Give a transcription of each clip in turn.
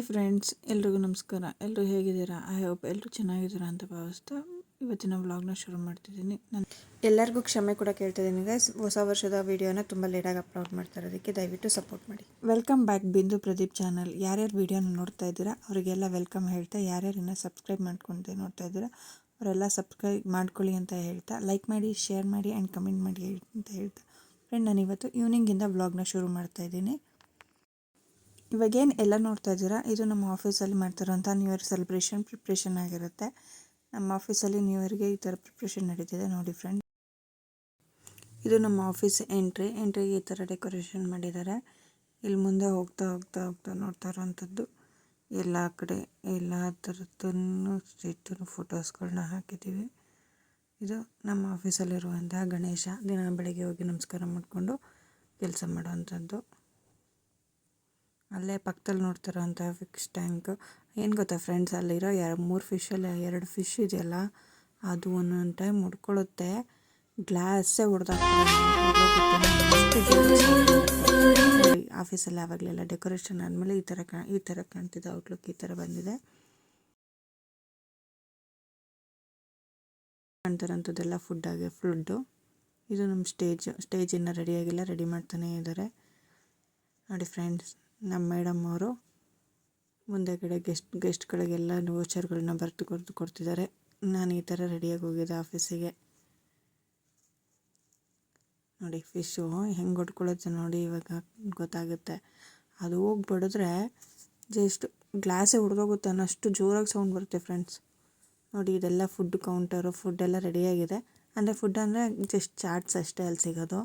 Hi friends, ಎಲ್ರಿಗೂ ನಮಸ್ಕಾರ. ಎಲ್ಲರೂ ಹೇಗಿದ್ದೀರಾ? ಐ ಹೋಪ್ ಎಲ್ಲರೂ ಚೆನ್ನಾಗಿದ್ದೀರಾ ಅಂತ ಭಾವಿಸ್ತಾ ಇವತ್ತಿನ ವ್ಲಾಗ್ನ ಶುರು ಮಾಡ್ತಿದ್ದೀನಿ. ನಾನು ಎಲ್ಲರಿಗೂ ಕ್ಷಮೆ ಕೂಡ ಕೇಳ್ತಿದ್ದೀನಿ ಗೈಸ್. ಹೊಸ ವರ್ಷದ ವೀಡಿಯೋನ ತುಂಬ ಲೇಟಾಗಿ ಅಪ್ಲೋಡ್ ಮಾಡ್ತಾರೆ, ಅದಕ್ಕೆ ದಯವಿಟ್ಟು ಸಪೋರ್ಟ್ ಮಾಡಿ. ವೆಲ್ಕಮ್ ಬ್ಯಾಕ್ ಬಿಂದು ಪ್ರದೀಪ್ ಚಾನಲ್. ಯಾರ್ಯಾರು ವೀಡಿಯೋನ ನೋಡ್ತಾ ಇದ್ದೀರಾ ಅವರಿಗೆಲ್ಲ ವೆಲ್ಕಮ್ ಹೇಳ್ತಾ, ಯಾರ್ಯಾರು ಇನ್ನೂ ಸಬ್ಸ್ಕ್ರೈಬ್ ಮಾಡ್ಕೊಂಡು ನೋಡ್ತಾ ಇದ್ದೀರಾ ಅವರೆಲ್ಲ ಸಬ್ಸ್ಕ್ರೈಬ್ ಮಾಡ್ಕೊಳ್ಳಿ ಅಂತ ಹೇಳ್ತಾ, ಲೈಕ್ ಮಾಡಿ, ಶೇರ್ ಮಾಡಿ ಆ್ಯಂಡ್ ಕಮೆಂಟ್ ಮಾಡಿ ಅಂತ ಹೇಳ್ತಾ ಫ್ರೆಂಡ್, ನಾನು ಇವತ್ತು ಈವ್ನಿಂಗಿಂದ ವ್ಲಾಗ್ನ ಶುರು ಮಾಡ್ತಾ ಇದ್ದೀನಿ. ಇವಾಗೇನು ಎಲ್ಲ ನೋಡ್ತಾ ಇದ್ದೀರಾ, ಇದು ನಮ್ಮ ಆಫೀಸಲ್ಲಿ ಮಾಡ್ತಿರೋಂಥ ನ್ಯೂ ಇಯರ್ ಪ್ರಿಪ್ರೇಷನ್ ಆಗಿರುತ್ತೆ. ನಮ್ಮ ಆಫೀಸಲ್ಲಿ ನ್ಯೂ ಇಯರ್ಗೆ ಈ ಥರ ಪ್ರಿಪ್ರೇಷನ್ ನಡೀತಿದೆ ನೋಡಿ ಫ್ರೆಂಡ್. ಇದು ನಮ್ಮ ಆಫೀಸ್ ಎಂಟ್ರಿಗೆ ಈ ಥರ ಡೆಕೋರೇಷನ್ ಮಾಡಿದ್ದಾರೆ. ಇಲ್ಲಿ ಮುಂದೆ ಹೋಗ್ತಾ ಹೋಗ್ತಾ ಹೋಗ್ತಾ ನೋಡ್ತಾ ಇರೋವಂಥದ್ದು ಎಲ್ಲ ಕಡೆ ಎಲ್ಲ ಥರದ್ದನ್ನು ಸ್ಟ್ರೀಟನ್ನು ಫೋಟೋಸ್ಗಳನ್ನ ಹಾಕಿದ್ದೀವಿ. ಇದು ನಮ್ಮ ಆಫೀಸಲ್ಲಿರುವಂತಹ ಗಣೇಶ. ದಿನ ಬೆಳಗ್ಗೆ ಹೋಗಿ ನಮಸ್ಕಾರ ಮಾಡಿಕೊಂಡು ಕೆಲಸ ಮಾಡೋವಂಥದ್ದು. ಅಲ್ಲೇ ಪಕ್ಕದಲ್ಲಿ ನೋಡ್ತಿರೋಂಥ ಫಿಕ್ಸ್ ಟ್ಯಾಂಕ್. ಏನು ಗೊತ್ತಾ ಫ್ರೆಂಡ್ಸ್, ಅಲ್ಲಿರೋ 3 ಫಿಶಲ್ಲಿ 2 ಫಿಶ್ ಇದೆಯಲ್ಲ, ಅದು ಒಂದೊಂದು ಟೈಮ್ ಮುಡ್ಕೊಳ್ಳುತ್ತೆ, ಗ್ಲಾಸೇ ಆಫೀಸಲ್ಲಿ ಆವಾಗಲೆಲ್ಲ ಡೆಕೋರೇಷನ್ ಆದಮೇಲೆ ಈ ಥರ ಕಾಣ್ತಿದೆ. ಔಟ್ಲುಕ್ ಈ ಥರ ಬಂದಿದೆ. ಕಾಣ್ತಿರೋಂಥದ್ದೆಲ್ಲ ಫುಡ್ಡು. ಇದು ನಮ್ಮ ಸ್ಟೇಜ್ ಇನ್ನೂ ರೆಡಿಯಾಗಿಲ್ಲ, ರೆಡಿ ಮಾಡ್ತಾನೇ ಇದ್ದಾರೆ ನೋಡಿ ಫ್ರೆಂಡ್ಸ್. ನಮ್ಮ ಮೇಡಮ್ ಅವರು ಮುಂದೆ ಕಡೆ ಗೆಸ್ಟ್ಗಳಿಗೆಲ್ಲ ವೋಚರ್ಗಳನ್ನ ಬರೆದು ಕೊಡ್ತಿದ್ದಾರೆ. ನಾನು ಈ ಥರ ರೆಡಿಯಾಗಿ ಹೋಗಿದ್ದೆ ಆಫೀಸಿಗೆ. ನೋಡಿ ಫಿಶ್ಶು ಹೆಂಗೆ ಹೊಡ್ಕೊಳ್ಳುತ್ತೆ ನೋಡಿ, ಇವಾಗ ಗೊತ್ತಾಗುತ್ತೆ. ಅದು ಹೋಗಿ ಬಡಿದ್ರೆ ಜಸ್ಟ್ ಗ್ಲಾಸೇ ಹೊಡೆದೋಗುತ್ತೆ ಅನ್ನೋಷ್ಟು ಜೋರಾಗಿ ಸೌಂಡ್ ಬರುತ್ತೆ ಫ್ರೆಂಡ್ಸ್. ನೋಡಿ, ಇದೆಲ್ಲ ಫುಡ್ ಕೌಂಟರು. ಫುಡ್ಡೆಲ್ಲ ರೆಡಿಯಾಗಿದೆ. ಫುಡ್ ಅಂದರೆ ಜಸ್ಟ್ ಚಾಟ್ಸ್ ಅಷ್ಟೇ ಅಲ್ಲಿ ಸಿಗೋದು.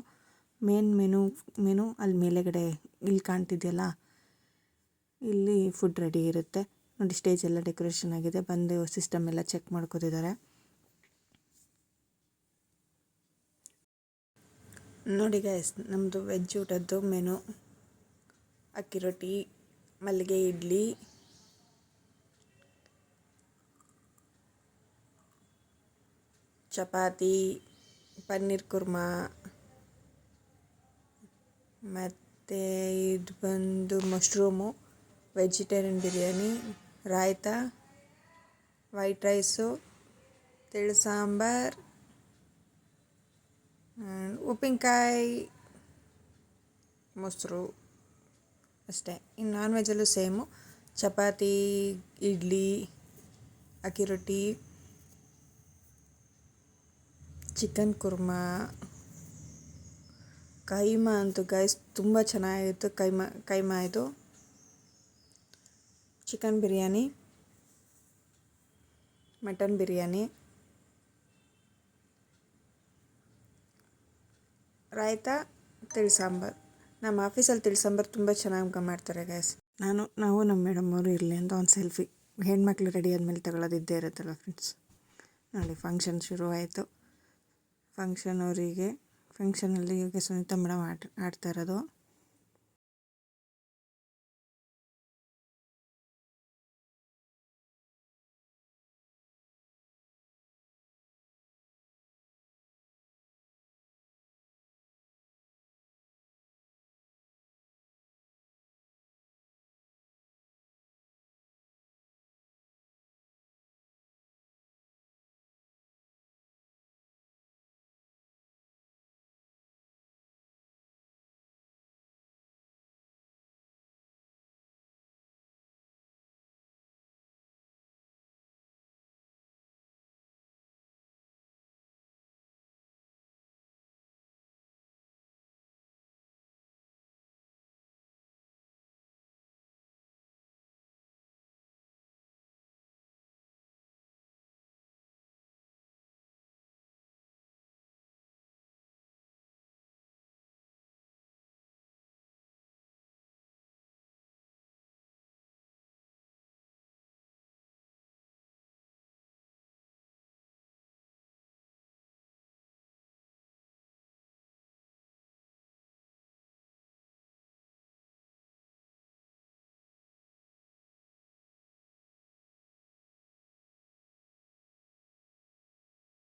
ಮೇನ್ ಮೆನು ಅಲ್ಲಿ ಮೇಲೆಗಡೆ ಇಲ್ಲಿ ಕಾಣ್ತಿದೆಯಲ್ಲ, ಇಲ್ಲಿ ಫುಡ್ ರೆಡಿ ಇರುತ್ತೆ ನೋಡಿ. ಸ್ಟೇಜ್ ಎಲ್ಲ ಡೆಕೋರೇಷನ್ ಆಗಿದೆ. ಬಂದು ಸಿಸ್ಟಮ್ ಎಲ್ಲ ಚೆಕ್ ಮಾಡ್ಕೋತಿದ್ದಾರೆ ನೋಡಿ ಗೈಸ್. ನಮ್ಮದು ವೆಜ್ ಊಟದ್ದು ಮೆನು: ಅಕ್ಕಿ ರೊಟ್ಟಿ, ಮಲ್ಲಿಗೆ ಇಡ್ಲಿ, ಚಪಾತಿ, ಪನ್ನೀರ್ ಕುರ್ಮಾ, ಮತ್ತು ಇದು ಬಂದು mushroom, vegetarian biryani, raita, white rice, ತಿಳಿ ಸಾಂಬಾರು, ಉಪ್ಪಿನಕಾಯಿ, ಮೊಸರು ಅಷ್ಟೇ. ಇನ್ನು ನಾನ್ ವೆಜ್ಜಲ್ಲೂ ಸೇಮು: ಚಪಾತಿ, ಇಡ್ಲಿ, ಅಕ್ಕಿ ರೊಟ್ಟಿ, ಚಿಕನ್ ಕುರ್ಮಾ, ಕೈಮಾ. ಅಂತೂ ಗೈಸ್ ತುಂಬ ಚೆನ್ನಾಗಿತ್ತು ಕೈಮಾ ಇದು. ಚಿಕನ್ ಬಿರಿಯಾನಿ, ಮಟನ್ ಬಿರಿಯಾನಿ, ರಾಯ್ತ, ತಿಳಿ ಸಾಂಬಾರು. ನಮ್ಮ ಆಫೀಸಲ್ಲಿ ತಿಳಿ ಸಾಂಬಾರು ತುಂಬ ಚೆನ್ನಾಗಿ ಮಾಡ್ತಾರೆ ಗೈಸ್. ನಾವು ನಮ್ಮ ಮೇಡಮ್ ಅವರು ಇರಲಿ ಅಂತ ಒಂದು ಸೆಲ್ಫಿ ಹೆಣ್ಮಕ್ಳು ರೆಡಿ ಆದಮೇಲೆ ತಗೊಳ್ಳೋದಿದ್ದೇ ಇರುತ್ತಲ್ಲ ಫ್ರೆಂಡ್ಸ್. ನೋಡಿ ಫಂಕ್ಷನ್ ಶುರು ಆಯಿತು. ಫಂಕ್ಷನಲ್ಲಿ ಈಗ ಸುನೀತಾ ಮೇಡಮ್ ಆಡ್ತಾ ಇರೋದು.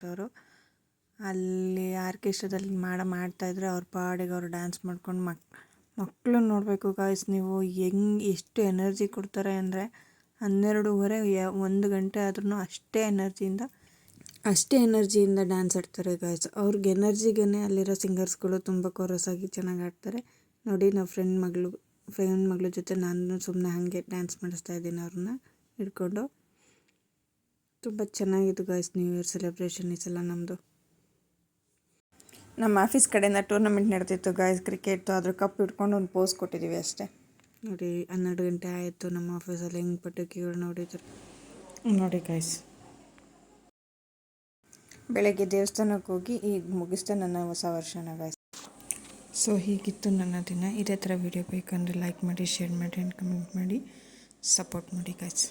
ಅವರು ಅಲ್ಲಿ ಆರ್ಕೆಸ್ಟ್ರಾದಲ್ಲಿ ಮಾಡ್ತಾಯಿದ್ರೆ ಅವ್ರ ಪಾಡಿಗೆ ಅವರು ಡ್ಯಾನ್ಸ್ ಮಾಡ್ಕೊಂಡು ಮಕ್ಕಳು ನೋಡಬೇಕು ಗಾಯ್ಸ್ ನೀವು ಎಷ್ಟು ಎನರ್ಜಿ ಕೊಡ್ತಾರೆ ಅಂದರೆ 12:30 1 ಗಂಟೆ ಆದ್ರೂ ಅಷ್ಟೇ ಎನರ್ಜಿಯಿಂದ ಡ್ಯಾನ್ಸ್ ಆಡ್ತಾರೆ ಗಾಯ್ಸ್. ಅವ್ರಿಗೆ ಎನರ್ಜಿಗೇ ಅಲ್ಲಿರೋ ಸಿಂಗರ್ಸ್ಗಳು ತುಂಬ ಕೋರಸ್ ಆಗಿ ಚೆನ್ನಾಗಿ ಆಡ್ತಾರೆ ನೋಡಿ. ನಾವು ಫ್ರೆಂಡ್ ಮಗಳ ಜೊತೆ ನಾನು ಸುಮ್ಮನೆ ಹಾಗೆ ಡ್ಯಾನ್ಸ್ ಮಾಡಿಸ್ತಾ ಇದ್ದೀನಿ ಅವ್ರನ್ನ ಹಿಡ್ಕೊಂಡು. ತುಂಬ ಚೆನ್ನಾಗಿತ್ತು ಗಾಯ್ಸ್ ನ್ಯೂ ಇಯರ್ ಸೆಲೆಬ್ರೇಷನ್ ಈ ಸಲ ನಮ್ಮದು. ನಮ್ಮ ಆಫೀಸ್ ಕಡೆಯಿಂದ ಟೂರ್ನಮೆಂಟ್ ನಡೆದಿತ್ತು ಗಾಯ್ಸ್ ಕ್ರಿಕೆಟ್ದು. ಅದ್ರ ಕಪ್ ಇಟ್ಕೊಂಡು ಒಂದು ಪೋಸ್ ಕೊಟ್ಟಿದ್ದೀವಿ ಅಷ್ಟೇ ನೋಡಿ. 12 ಗಂಟೆ ಆಯಿತು. ನಮ್ಮ ಆಫೀಸಲ್ಲಿ ಹೆಂಗೆ ಪಟಾಕಿಗಳು ನೋಡಿದ್ರು ನೋಡಿ ಗಾಯ್ಸ್. ಬೆಳಗ್ಗೆ ದೇವಸ್ಥಾನಕ್ಕೆ ಹೋಗಿ ಈಗ ಮುಗಿಸ್ತಾ ನನ್ನ ಹೊಸ ವರ್ಷನ ಗಾಯ್ಸ್. ಸೊ ಹೀಗಿತ್ತು ನನ್ನ ದಿನ. ಇದೇ ಥರ ವೀಡಿಯೋ ಬೇಕಂದರೆ ಲೈಕ್ ಮಾಡಿ, ಶೇರ್ ಮಾಡಿ ಆ್ಯಂಡ್ ಕಮೆಂಟ್ ಮಾಡಿ, ಸಪೋರ್ಟ್ ಮಾಡಿ ಗಾಯ್ಸ್.